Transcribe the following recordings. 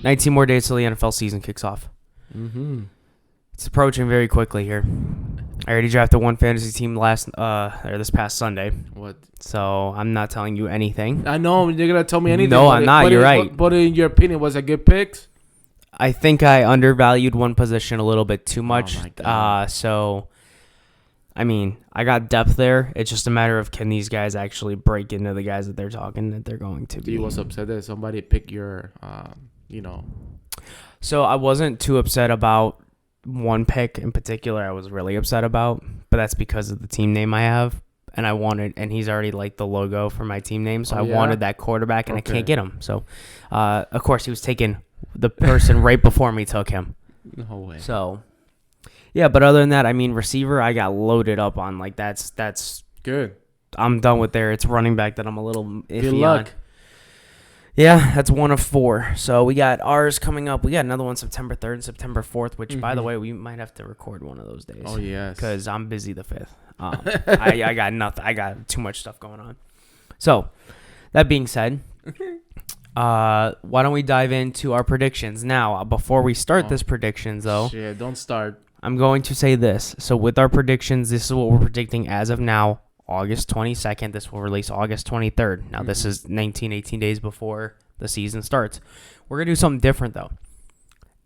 19 more days till the NFL season kicks off. Mm-hmm. It's approaching very quickly here. I already drafted one fantasy team this past Sunday, What? so I'm not telling you anything. I know you're gonna tell me anything. No, I'm not. You're right. But in your opinion, was it good picks? I think I undervalued one position a little bit too much. Oh my God. So, I mean, I got depth there. It's just a matter of can these guys actually break into the guys that they're talking that they're going to be. You was upset that somebody picked your, So I wasn't too upset about one pick in particular. I was really upset about, but that's because of the team name I have, and he's already like the logo for my team name. So I wanted that quarterback, and I can't get him. So, of course, he was taken. The person right before me took him. No way. So, yeah, but other than that, I mean, receiver, I got loaded up on. Like, that's Good. I'm done with there. It's running back that I'm a little iffy Good luck. on. Yeah, that's one of 4. So we got ours coming up. We got another one September 3rd and September 4th, which, by the way, we might have to record one of those days. Oh, yes. Because I'm busy the 5th. I got nothing. I got too much stuff going on. So, that being said, why don't we dive into our predictions now? Before we start this predictions, though, Shit, don't start. I'm going to say this. So with our predictions, this is what we're predicting as of now, August 22nd. This will release August 23rd. Now, this is 18 days before the season starts. We're going to do something different, though.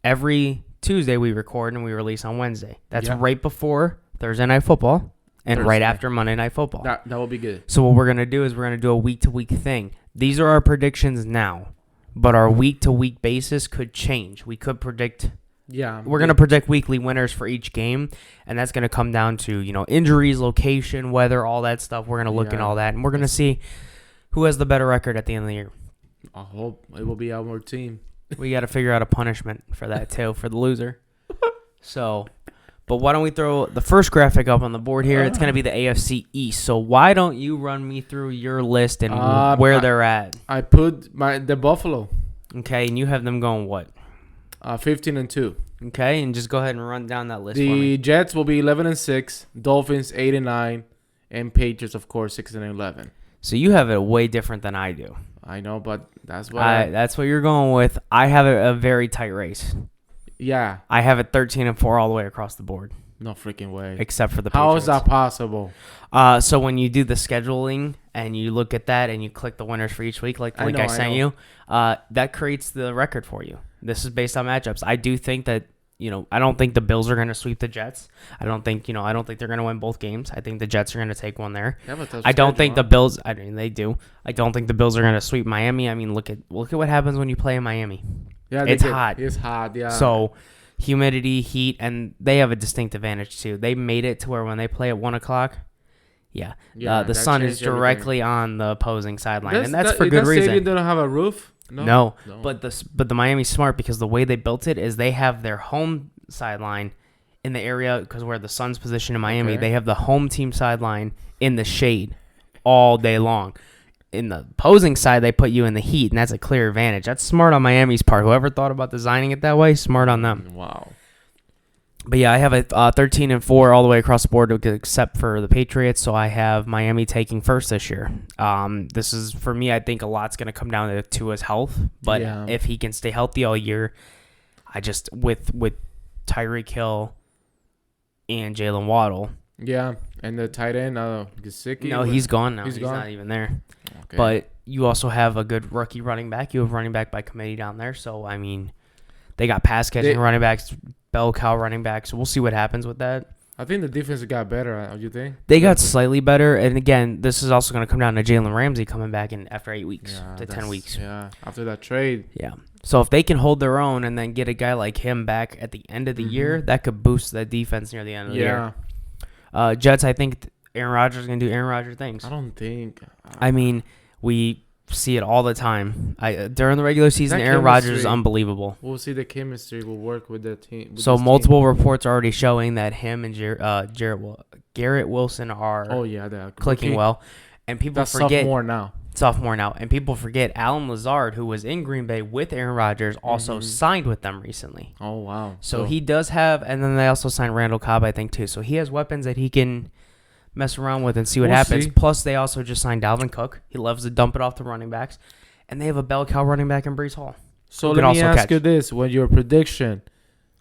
Every Tuesday we record and we release on Wednesday. That's right before Thursday Night Football and right after Monday Night Football. That will be good. So what we're going to do is we're going to do a week-to-week thing. These are our predictions now, but our week-to-week basis could change. We could predict... Yeah. We're going to predict weekly winners for each game, and that's going to come down to, injuries, location, weather, all that stuff. We're going to look at all that, and we're going to see who has the better record at the end of the year. I hope it will be our team. We got to figure out a punishment for that, too, for the loser. So, but why don't we throw the first graphic up on the board here? It's going to be the AFC East. So why don't you run me through your list and where they're at? I put the Buffalo. Okay, and you have them going what? 15-2. Okay, and just go ahead and run down that list for The me. Jets will be 11-6, Dolphins 8-9, and Patriots, of course, 6-11. So you have it way different than I do. I know, but that's what that's what you're going with. I have a very tight race. Yeah. I have it 13-4 all the way across the board. No freaking way. Except for the How Patriots. is that possible? So when you do the scheduling and you look at that and you click the winners for each week, like I sent you, that creates the record for you. This is based on matchups. I do think that, I don't think the Bills are going to sweep the Jets. I don't think they're going to win both games. I think the Jets are going to take one there. I don't think the Bills, I mean, they do. I don't think the Bills are going to sweep Miami. I mean, look at what happens when you play in Miami. Yeah, it's hot. It's hot, yeah. So humidity, heat, and they have a distinct advantage too. They made it to where when they play at 1 o'clock, the sun is directly on the opposing sideline, and that's for good reason. Stadium don't have a roof. No. But the Miami's smart because the way they built it is they have their home sideline in the area because where the sun's positioned in Miami, they have the home team sideline in the shade all day long. In the opposing side, they put you in the heat, and that's a clear advantage. That's smart on Miami's part. Whoever thought about designing it that way, smart on them. Wow. But yeah, I have a 13-4 all the way across the board, except for the Patriots. So I have Miami taking first this year. This is for me. I think a lot's going to come down to his health. But if he can stay healthy all year, I just with Tyreek Hill and Jalen Waddle. Yeah, and the tight end, Gesicki. No, he's gone now. He's not even there. Okay. But you also have a good rookie running back. You have running back by committee down there. So I mean, they got pass catching running backs. Bell cow running back, so we'll see what happens with that. I think the defense got better, you think? They got slightly better, and again, this is also going to come down to Jalen Ramsey coming back after 8 weeks to 10 weeks. Yeah, after that trade. Yeah. So if they can hold their own and then get a guy like him back at the end of the year, that could boost the defense near the end of the year. Jets, I think Aaron Rodgers is going to do Aaron Rodgers things. I don't think. I mean, we see it all the time. During the regular season, Aaron Rodgers is unbelievable. We'll see the chemistry will work with the team. So multiple reports are already showing that him and Garrett Wilson are clicking well, and people forget sophomore now, and people forget Alan Lazard, who was in Green Bay with Aaron Rodgers, also signed with them recently. Oh wow! So he does have, and then they also signed Randall Cobb, I think too. So he has weapons that he can mess around with and see what happens. Plus, they also just signed Dalvin Cook. He loves to dump it off the running backs. And they have a bell cow running back in Breece Hall. So let me ask you this: when your prediction,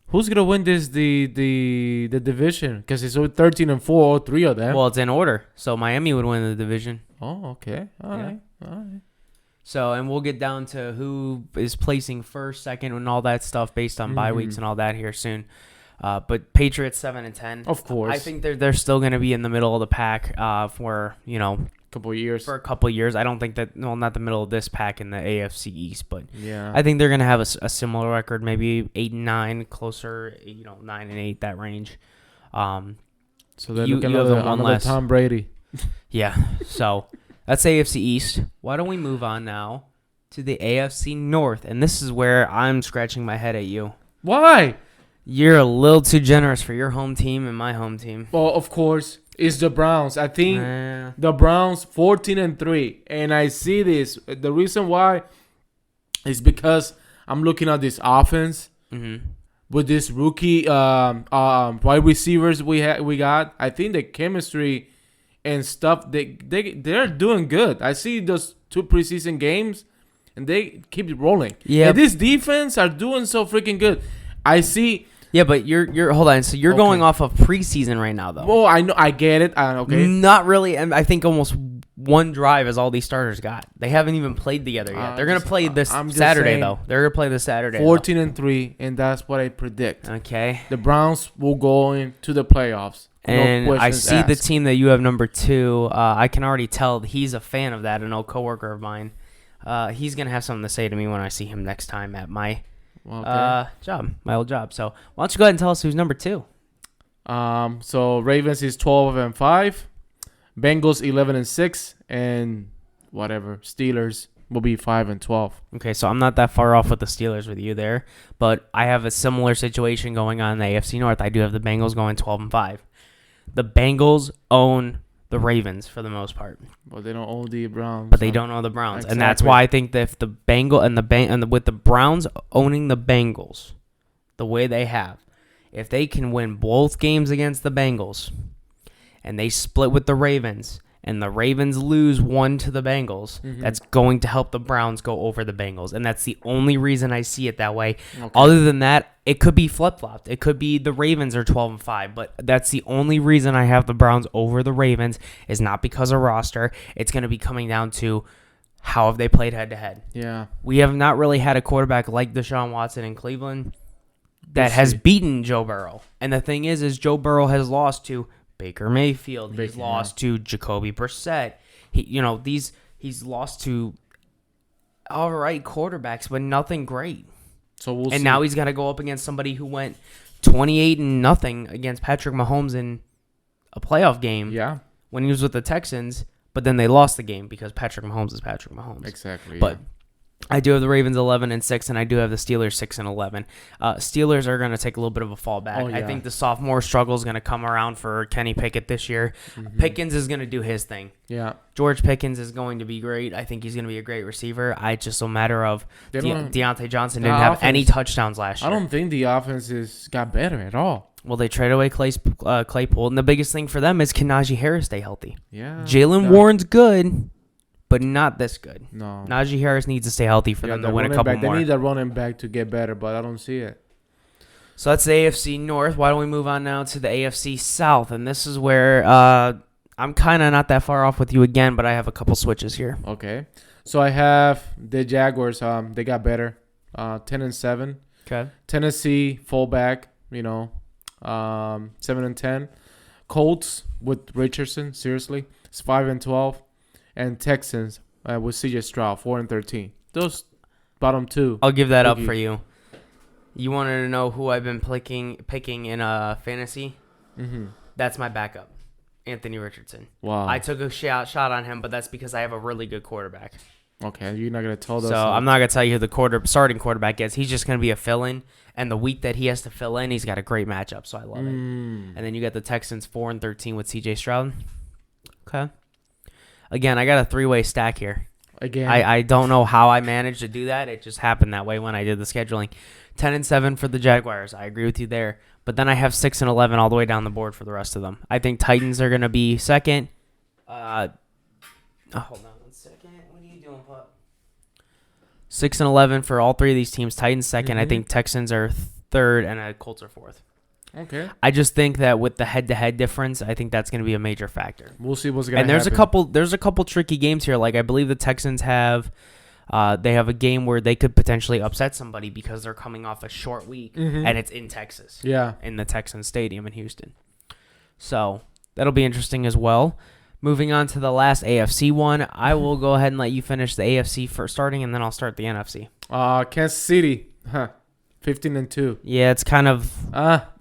who's gonna win the division? Because it's 13-4, all three of them. Well, it's in order. So Miami would win the division. Oh, okay. All right. So, and we'll get down to who is placing first, second, and all that stuff based on bye weeks and all that here soon. But Patriots 7-10. Of course. I think they're still going to be in the middle of the pack for couple of years. For a couple of years. I don't think that, not the middle of this pack in the AFC East, but yeah, I think they're going to have a similar record, maybe 8-9, closer, 9-8, that range. So they're looking at another Tom Brady. Yeah. So that's AFC East. Why don't we move on now to the AFC North? And this is where I'm scratching my head at you. Why? You're a little too generous for your home team and my home team. Well, of course, it's the Browns. I think the Browns 14-3, and I see this. The reason why is because I'm looking at this offense with this rookie wide receivers we got. I think the chemistry and stuff they're doing good. I see those 2 preseason games, and they keep rolling. Yeah, and this defense are doing so freaking good. I see. Yeah, but you're hold on. So you're going off of preseason right now, though. Well, I know, I get it. Okay, not really. I think almost one drive is all these starters got. They haven't even played together yet. They're gonna play this Saturday, though. They're gonna play this Saturday. 14-3, and that's what I predict. Okay. The Browns will go into the playoffs. And I see the team that you have number 2. I can already tell he's a fan of that, an old coworker of mine. He's gonna have something to say to me when I see him next time at my my old job. So why don't you go ahead and tell us who's number 2? So Ravens is 12-5, Bengals 11-6, and whatever Steelers will be 5-12. Okay, so I'm not that far off with the Steelers with you there, but I have a similar situation going on in the AFC North. I do have the Bengals going 12-5. The Bengals own the Ravens for the most part. Well, they don't own the Browns. But they don't own the Browns. Exactly. And that's why I think that if the with the Browns owning the Bengals the way they have, if they can win both games against the Bengals and they split with the Ravens and the Ravens lose one to the Bengals, that's going to help the Browns go over the Bengals. And that's the only reason I see it that way. Okay. Other than that, it could be flip-flopped. It could be the Ravens are 12-5, but that's the only reason I have the Browns over the Ravens is not because of roster. It's going to be coming down to how have they played head-to-head. Yeah. We have not really had a quarterback like Deshaun Watson in Cleveland that has beaten Joe Burrow. And the thing is Joe Burrow has lost to Baker Mayfield. He's lost to Jacoby Brissett. He's lost to all right quarterbacks, but nothing great. So we'll see. Now he's got to go up against somebody who went 28-0 against Patrick Mahomes in a playoff game. Yeah. When he was with the Texans, but then they lost the game because Patrick Mahomes is Patrick Mahomes. Exactly. But I do have the Ravens 11-6, and I do have the Steelers 6-11. Steelers are going to take a little bit of a fall back. I think the sophomore struggle is going to come around for Kenny Pickett this year. Pickens is going to do his thing. Yeah. George Pickens is going to be great. I think he's going to be a great receiver. It's just a matter of Deontay Johnson didn't have any touchdowns last year. I don't think the offense got better at all. Well, they traded away Claypool, and the biggest thing for them is can Najee Harris stay healthy? Yeah. Jalen Warren's good, but not this good. No. Najee Harris needs to stay healthy for them to win a couple more. They need a running back to get better, but I don't see it. So that's the AFC North. Why don't we move on now to the AFC South? And this is where I'm kind of not that far off with you again, but I have a couple switches here. Okay. So I have the Jaguars. They got better. 10-7. Okay. Tennessee, fullback, 7-10. Colts with Richardson, seriously, it's 5-12. And Texans with CJ Stroud, 4-13. Those bottom 2. I'll give that up for you. You wanted to know who I've been picking in fantasy? That's my backup, Anthony Richardson. Wow. I took a shot on him, but that's because I have a really good quarterback. Okay, you're not going to tell us. So I'm not going to tell you who the starting quarterback is. He's just going to be a fill-in, and the week that he has to fill in, he's got a great matchup, so I love it. And then you got the Texans 4-13 with CJ Stroud. Okay. Again, I got a 3-way stack here. Again, I don't know how I managed to do that. It just happened that way when I did the scheduling. 10-7 for the Jaguars. I agree with you there. But then I have 6-11 all the way down the board for the rest of them. I think Titans are going to be second. Hold on one second. What are you doing, pup? 6-11 for all three of these teams. Titans second. I think Texans are third, and Colts are fourth. Okay. I just think that with the head-to-head difference, I think that's going to be a major factor. We'll see what's going to happen. And there's a couple tricky games here. Like I believe the Texans have they have a game where they could potentially upset somebody because they're coming off a short week and it's in Texas. Yeah. In the Texans Stadium in Houston. So that'll be interesting as well. Moving on to the last AFC one, I will go ahead and let you finish the AFC first starting, and then I'll start the NFC. Kansas City, 15-2. Yeah, it's kind of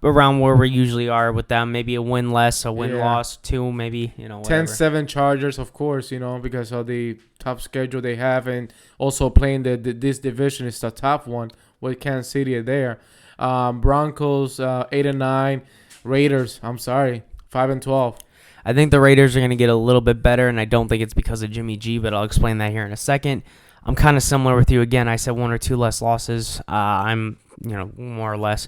around where we usually are with them. Maybe a win less, a win loss, 2 maybe, whatever. 10-7 Chargers, of course, because of the tough schedule they have, and also playing this division is the tough one with Kansas City there. Broncos 8-9, Raiders, 5-12. I think the Raiders are going to get a little bit better, and I don't think it's because of Jimmy G, but I'll explain that here in a second. I'm kind of similar with you again. I said 1 or 2 less losses. I'm, more or less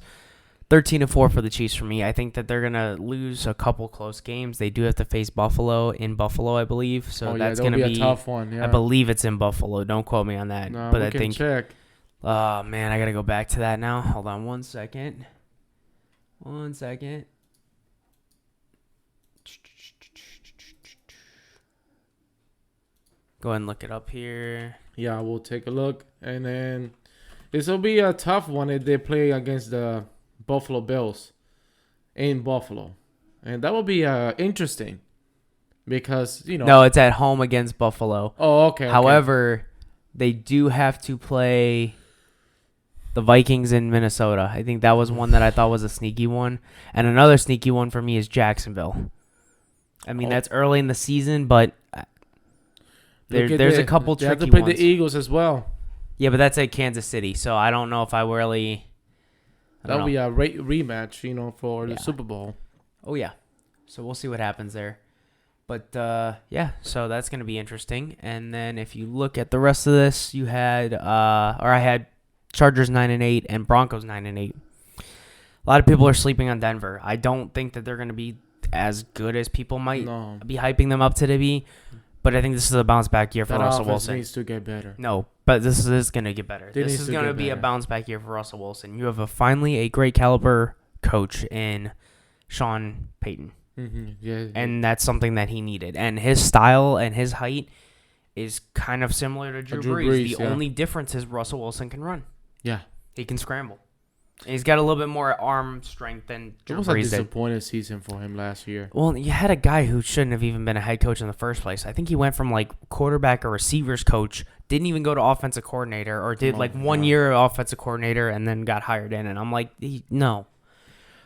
13-4 for the Chiefs for me. I think that they're going to lose a couple close games. They do have to face Buffalo in Buffalo, I believe. So that's going to be a tough one. Yeah. I believe it's in Buffalo. Don't quote me on that. No, but we I can think check. Oh, man, I got to go back to that now. Hold on 1 second. 1 second. Go ahead and look it up here. Yeah, we'll take a look. And then this will be a tough one if they play against the Buffalo Bills in Buffalo. And that will be interesting because, No, it's at home against Buffalo. Oh, okay. However, they do have to play the Vikings in Minnesota. I think that was one that I thought was a sneaky one. And another sneaky one for me is Jacksonville. I mean, that's early in the season, but there's a couple tricky ones. They have to play the Eagles as well. Yeah, but that's at Kansas City, so I don't know if I really... That'll be a rematch, for the Super Bowl. Oh, yeah. So we'll see what happens there. But, so that's going to be interesting. And then if you look at the rest of this, you had... I had Chargers 9-8 and Broncos 9-8. A lot of people are sleeping on Denver. I don't think that they're going to be as good as people might be hyping them up to be. But I think this is a bounce back year for Russell Wilson. Needs to get better. No, but this is going to get better. This is going to be a bounce back year for Russell Wilson. You have finally a great caliber coach in Sean Payton. Mm-hmm. Yeah, and that's something that he needed. And his style and his height is kind of similar to Drew Brees. The only difference is Russell Wilson can run. Yeah. He can scramble. And he's got a little bit more arm strength than Drew Brees did. It was a disappointing season for him last year. Well, you had a guy who shouldn't have even been a head coach in the first place. I think he went from quarterback or receivers coach, didn't even go to offensive coordinator, or did 1 year offensive coordinator and then got hired in. And I'm like, no.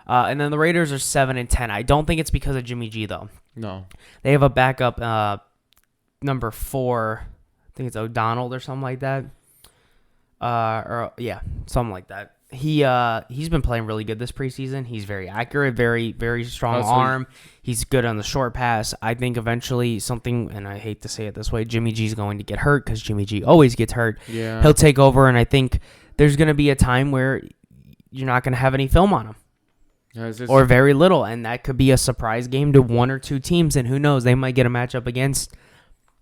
And then the Raiders are 7-10. I don't think it's because of Jimmy G, though. No. They have a backup number 4. I think it's O'Donnell or something like that. Something like that. He's been playing really good this preseason. He's very accurate, very, very strong arm. He's good on the short pass. I think eventually and I hate to say it this way, Jimmy G's going to get hurt because Jimmy G always gets hurt. Yeah. He'll take over, and I think there's going to be a time where you're not going to have any film on him. Or very little, and that could be a surprise game to 1 or 2 teams, and who knows, they might get a matchup against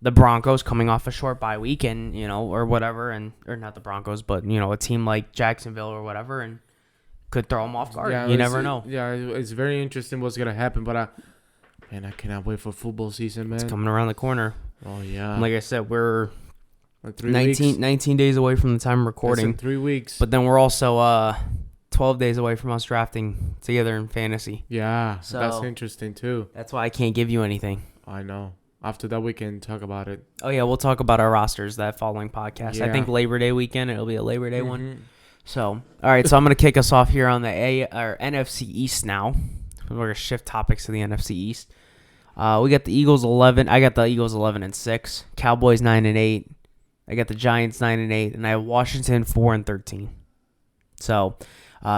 the Broncos coming off a short bye week and, or whatever, or not the Broncos, but, a team like Jacksonville or whatever, and could throw them off guard. Yeah, you never know. Yeah, it's very interesting what's going to happen, but I cannot wait for football season, man. It's coming around the corner. Oh, yeah. And like I said, we're 19 days away from the time of recording. That's in 3 weeks. But then we're also 12 days away from us drafting together in fantasy. Yeah, so that's interesting, too. That's why I can't give you anything. I know. After that, we can talk about it. Oh, yeah, we'll talk about our rosters that following podcast. Yeah. I think Labor Day weekend, it'll be a Labor Day one. So, all right, so I'm going to kick us off here on the NFC East now. We're going to shift topics to the NFC East. We got the Eagles 11. I got the Eagles 11-6. Cowboys 9-8. I got the Giants 9-8, and I have Washington 4-13. So,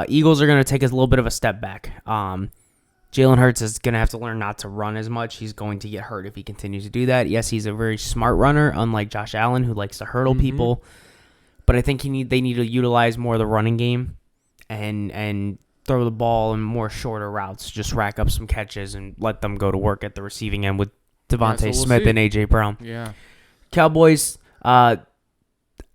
Eagles are going to take us a little bit of a step back. Jalen Hurts is going to have to learn not to run as much. He's going to get hurt if he continues to do that. Yes, he's a very smart runner, unlike Josh Allen, who likes to hurdle people. But I think they need to utilize more of the running game and throw the ball in more shorter routes. Just rack up some catches and let them go to work at the receiving end with Devontae Smith and A.J. Brown. Yeah. Cowboys, I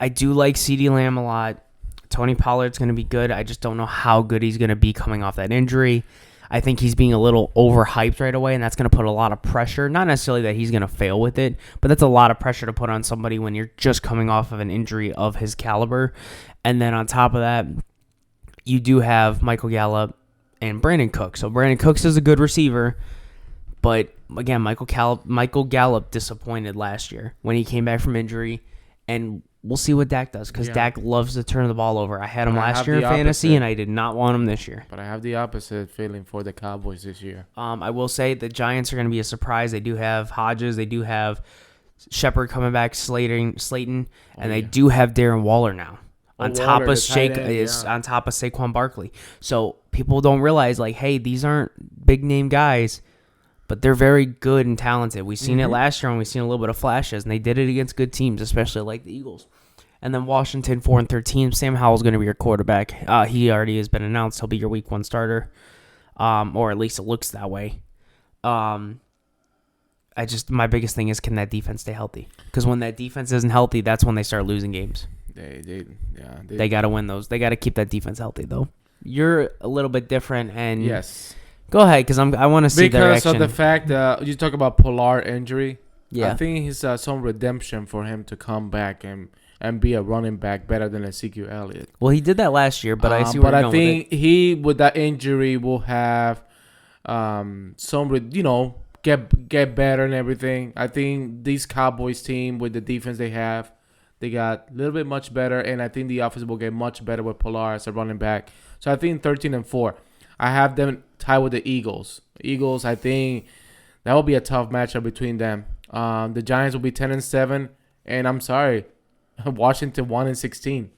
I do like CeeDee Lamb a lot. Tony Pollard's going to be good. I just don't know how good he's going to be coming off that injury. I think he's being a little overhyped right away, and that's going to put a lot of pressure. Not necessarily that he's going to fail with it, but that's a lot of pressure to put on somebody when you're just coming off of an injury of his caliber. And then on top of that, you do have Michael Gallup and Brandon Cooks. So Brandon Cooks is a good receiver, but again, Michael Gallup disappointed last year when he came back from injury, and we'll see what Dak does because Dak loves to turn the ball over. I had him last year in fantasy, and I did not want him this year. But I have the opposite feeling for the Cowboys this year. I will say the Giants are going to be a surprise. They do have Hodges. They do have Shepard coming back, Slayton, and they do have Darren Waller now. On top of Saquon Barkley. So people don't realize, like, hey, these aren't big name guys, but they're very good and talented. We've seen it last year, and we've seen a little bit of flashes, and they did it against good teams, especially like the Eagles. And then Washington 4-13. Sam Howell's going to be your quarterback. He already has been announced. He'll be your Week 1 starter, or at least it looks that way. My biggest thing is, can that defense stay healthy? Because when that defense isn't healthy, that's when they start losing games. They got to win those. They got to keep that defense healthy, though. You're a little bit different, and yes, go ahead, because I want to see their action. Because of the fact that you talk about Pollard injury, yeah, I think it's some redemption for him to come back and be a running back better than Ezekiel Elliott. Well, he did that last year, but I see where you're going with it. But I think he, with that injury, will have get better and everything. I think this Cowboys team, with the defense they have, they got a little bit much better, and I think the offense will get much better with Pollard as a running back. So I think 13-4. I have them tied with the Eagles. I think that will be a tough matchup between them. The Giants will be 10-7, and I'm sorry, Washington 1-16.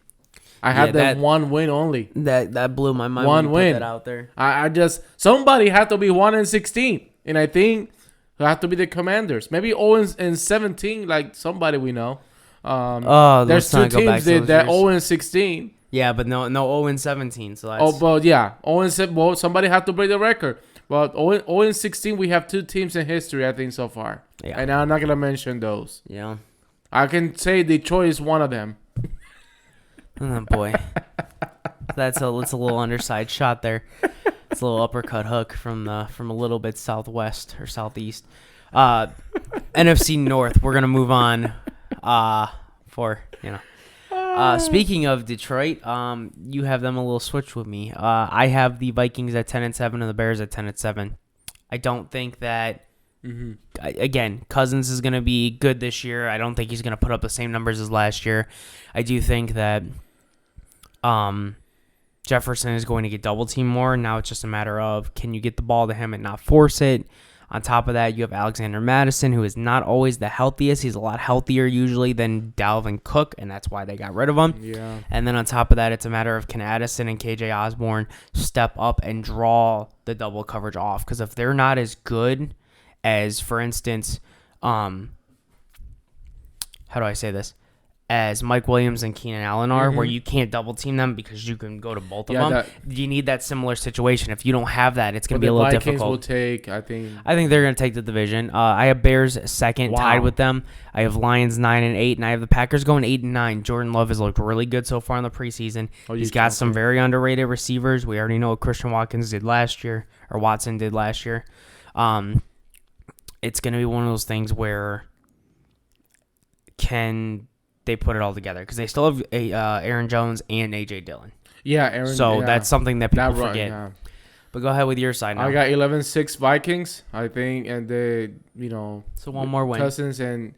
I have them one win only. That blew my mind. One win. Put that out there. I just, somebody had to be 1-16, and I think it have to be the Commanders. Maybe 0-17, like somebody we know. There's two teams that 0-16. Yeah, but no 0-17. So that's... Oh, but yeah, 0-7. Well, somebody had to break the record. But 0-16, we have two teams in history, I think, so far. Yeah. And I'm not gonna mention those. Yeah. I can say Detroit is one of them. Oh boy, that's a little underside shot there. It's a little uppercut hook from a little bit southwest or southeast. NFC North. We're gonna move on. Speaking of Detroit, you have them a little switch with me. I have the Vikings at 10-7 and the Bears at 10-7. I don't think that. Again, Cousins is going to be good this year. I don't think he's going to put up the same numbers as last year. I do think that Jefferson is going to get double teamed more. Now it's just a matter of, can you get the ball to him and not force it? On top of that, you have Alexander Mattison, who is not always the healthiest. He's a lot healthier usually than Dalvin Cook, and that's why they got rid of him. Yeah. And then on top of that, it's a matter of, can Addison and KJ Osborne step up and draw the double coverage off? Because if they're not as good as, for instance, how do I say this? As Mike Williams and Keenan Allen are, where you can't double team them because you can go to both of them. You need that similar situation. If you don't have that, it's going to be a little Vikings difficult. Will take, I think they're going to take the division. I have Bears second, tied with them. I have Lions 9-8, and I have the Packers going 8-9. Jordan Love has looked really good so far in the preseason. He's got some very underrated receivers. We already know what Christian Watson did last year. It's going to be one of those things where they put it all together, because they still have Aaron Jones and A.J. Dillon. Yeah, Aaron. So that's something that people forget. Yeah. But go ahead with your side now. I got 11-6 Vikings, I think, and they, so one more win. Cousins and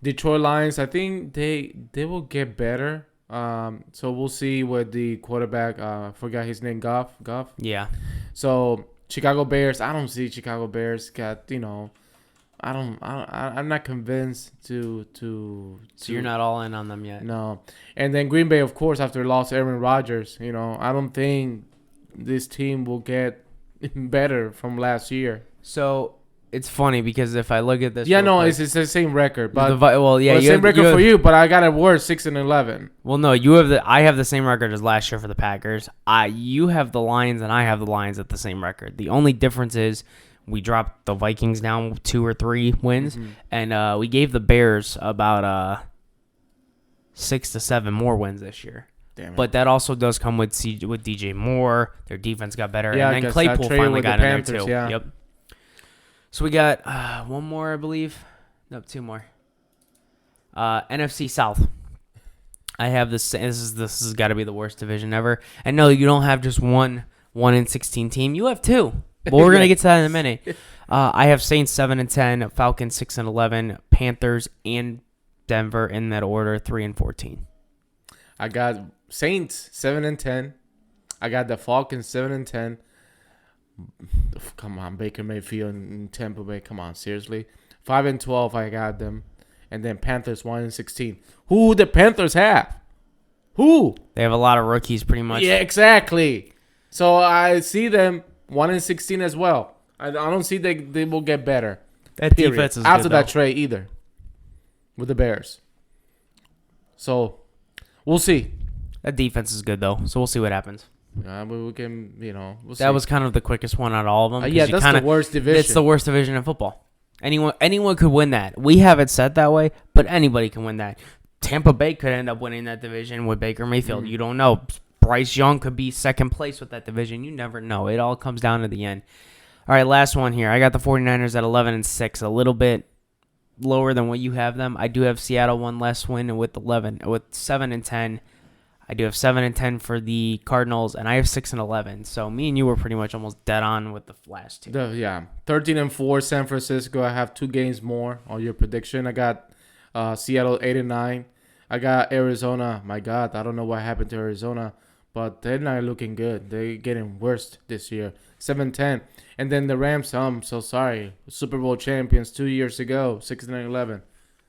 Detroit Lions, I think they will get better. So we'll see what the quarterback, forgot his name, Goff. Yeah. So Chicago Bears, I don't see Chicago Bears got, I'm not convinced to. So you're not all in on them yet. No, and then Green Bay, of course, after lost Aaron Rodgers, I don't think this team will get better from last year. So it's funny because if I look at this, it's the same record, but same record for you, but I got it worse, 6-11. Well, no, I have the same record as last year for the Packers. You have the Lions, and I have the Lions at the same record. The only difference is, we dropped the Vikings down 2 or 3 wins, and we gave the Bears about 6 to 7 more wins this year. Damn it. But that also does come with DJ Moore. Their defense got better. Yeah, and then Claypool finally got in there too. Yeah. Yep. So we got one more, I believe. Nope, 2 more. NFC South. I have this. This has got to be the worst division ever. And no, you don't have just one 1-16 team. You have 2. But we're gonna get to that in a minute. I have Saints 7-10, Falcons 6-11, Panthers and Denver in that order 3-14. I got Saints 7-10. I got the Falcons 7-10. Come on, Baker Mayfield and Tampa Bay. Come on, seriously. 5-12. I got them, and then Panthers 1-16. Who the Panthers have? Who? They have a lot of rookies, pretty much. Yeah, exactly. So I see them 1-16 as well. I don't see they will get better. That defense is after good, that trade either with the Bears. So we'll see. That defense is good though, so we'll see what happens. But we can, we'll see. That was kind of the quickest one out of all of them. Yeah, that's the worst division. It's the worst division in football. Anyone could win that. We have it set that way, but anybody can win that. Tampa Bay could end up winning that division with Baker Mayfield. You don't know. Bryce Young could be second place with that division. You never know. It all comes down to the end. All right, last one here. I got the 49ers at 11-6, a little bit lower than what you have them. I do have Seattle one less win with 7-10. I do have 7-10 for the Cardinals, and I have 6-11. So me and you were pretty much almost dead on with the last 2. 13-4 San Francisco. I have 2 games more on your prediction. I got Seattle 8-9. I got Arizona. My God, I don't know what happened to Arizona, but they're not looking good. They're getting worse this year. 7-10. And then the Rams, I'm so sorry. Super Bowl champions 2 years ago, 6-11.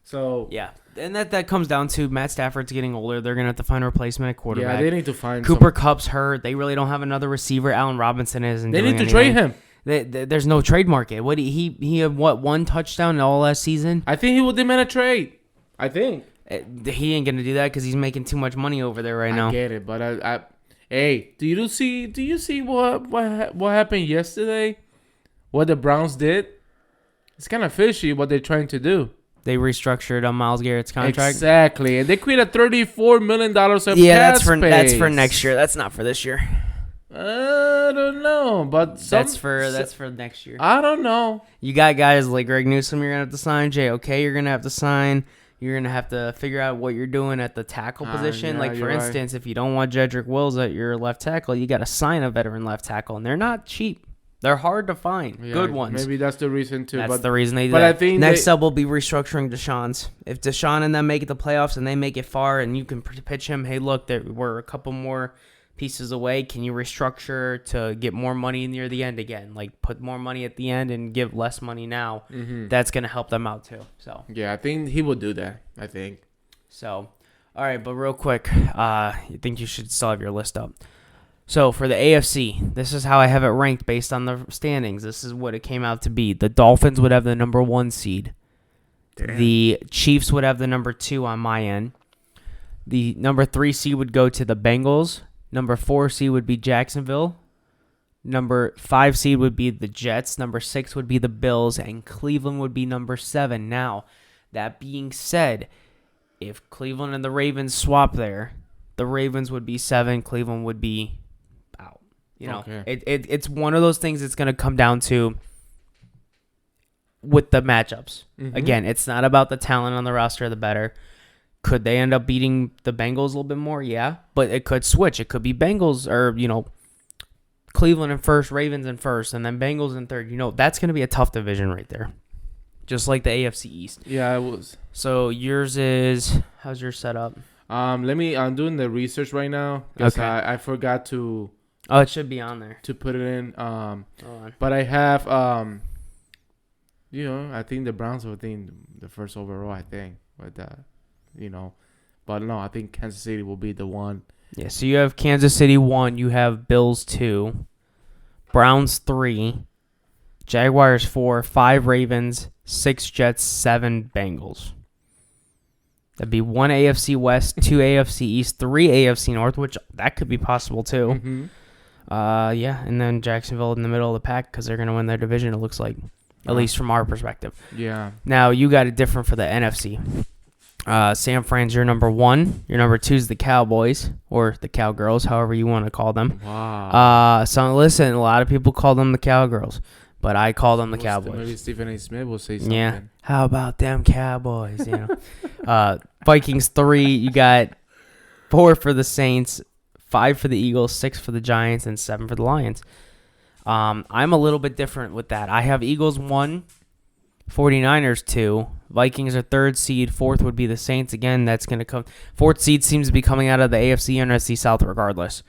So yeah, and that comes down to Matt Stafford's getting older. They're gonna have to find a replacement at quarterback. Yeah, they need to find Cooper Kupp's hurt. They really don't have another receiver. Allen Robinson isn't. They doing need to anything. trade him. There's no trade market. What he had one touchdown all last season. I think he will demand a trade. I think he ain't gonna do that because he's making too much money over there right now. I get it, but hey, do you see what happened yesterday? What the Browns did? It's kind of fishy what they're trying to do. They restructured Myles Garrett's contract. Exactly, and they created $34 million of that's for next year. That's not for this year. I don't know, but that's for next year. I don't know. You got guys like Greg Newsome. You're gonna have to sign. JOK. You're gonna have to sign. You're going to have to figure out what you're doing at the tackle position. Like, for instance, if you don't want Jedrick Wills at your left tackle, you got to sign a veteran left tackle. And they're not cheap. They're hard to find. Yeah, good ones. Maybe that's the reason, too. That's the reason they do that. I think next up, we'll be restructuring Deshaun's. If Deshaun and them make it the playoffs and they make it far and you can pitch him, hey, look, we're a couple more pieces away. Can you restructure to get more money near the end again? Like, put more money at the end and give less money now. Mm-hmm. That's going to help them out too. So yeah, I think he will do that. I think so. All right, but real quick, you think you should still have your list up. So for the AFC, this is how I have it ranked based on the standings. This is what it came out to be. The Dolphins would have the number 1 seed. Damn. The Chiefs would have the number 2 on my end. The number 3 seed would go to the Bengals. Number 4 seed would be Jacksonville. Number 5 seed would be the Jets. Number 6 would be the Bills. And Cleveland would be number 7. Now, that being said, if Cleveland and the Ravens swap there, the Ravens would be 7. Cleveland would be out. You know, okay. It's one of those things that's going to come down to with the matchups. Mm-hmm. Again, it's not about the talent on the roster, the better. Could they end up beating the Bengals a little bit more? Yeah. But it could switch. It could be Bengals or, Cleveland in first, Ravens in first, and then Bengals in third. That's going to be a tough division right there. Just like the AFC East. Yeah, it was. So yours is, how's yours set up? I'm doing the research right now. Because I forgot to. Oh, it should be on there. To put it in. But I have, I think the Browns will think the first overall, I think. With that. But no, I think Kansas City will be the one. Yeah, so you have Kansas City 1, you have Bills 2, Browns 3, Jaguars 4, 5 Ravens, 6 Jets, 7 Bengals. That'd be 1 AFC West, 2 AFC East, 3 AFC North, which that could be possible too. Mm-hmm. And then Jacksonville in the middle of the pack because they're going to win their division, it looks like, at least from our perspective. Yeah. Now, you got it different for the NFC. San Fran's your number 1. Your number 2 is the Cowboys, or the Cowgirls, however you want to call them. Wow. So listen, a lot of people call them the Cowgirls, but I call them the Cowboys. Maybe Stephen A. Smith will say something. Yeah. How about them Cowboys? You know. Vikings 3. You got 4 for the Saints, 5 for the Eagles, 6 for the Giants, and 7 for the Lions. I'm a little bit different with that. I have Eagles 1, 49ers 2. Vikings are 3rd seed. 4th would be the Saints. Again, that's going to come. 4th seed seems to be coming out of the AFC and NFC South regardless.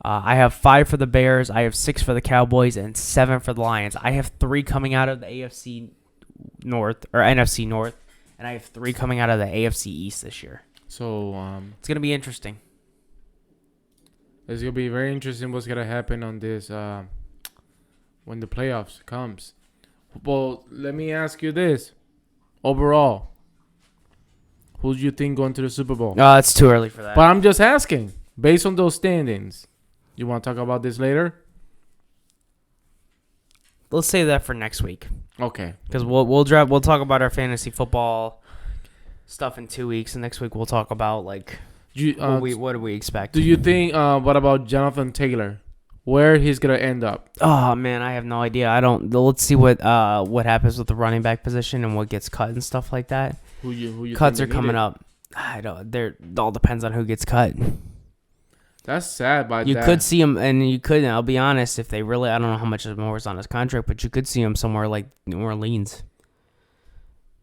I have 5 for the Bears. I have 6 for the Cowboys and 7 for the Lions. I have 3 coming out of the AFC North or NFC North, and I have 3 coming out of the AFC East this year. So it's going to be interesting. It's going to be very interesting what's going to happen on this when the playoffs comes. Well, let me ask you this. Overall, who do you think going to the Super Bowl? It's too early for that. But I'm just asking, based on those standings, you want to talk about this later? Let's save that for next week. Okay. Because we'll talk about our fantasy football stuff in 2 weeks, and next week we'll talk about what do we expect. Do you think? What about Jonathan Taylor? Where he's gonna end up? Oh man, I have no idea. I don't. Let's see what happens with the running back position and what gets cut and stuff like that. Who you cuts are coming up. I don't. It all depends on who gets cut. That's sad. You could see him, and you could. I'll be honest. If they really, I don't know how much more is on his contract, but you could see him somewhere like New Orleans.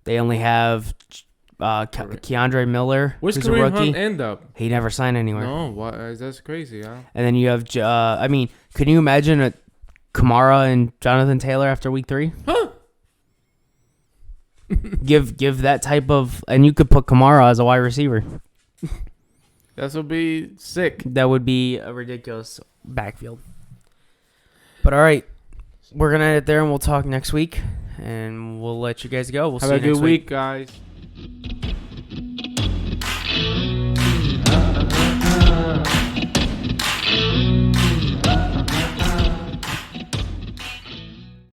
They only have Keandre Miller, where's who's Kareem a rookie. Hunt end up? He never signed anywhere. No, that's crazy, huh? And then you have, can you imagine a Kamara and Jonathan Taylor after week 3? Huh? give that type of, and you could put Kamara as a wide receiver. That would be sick. That would be a ridiculous backfield. But all right, we're gonna end it there, and we'll talk next week, and we'll let you guys go. We'll see you next week. Have a good week, guys.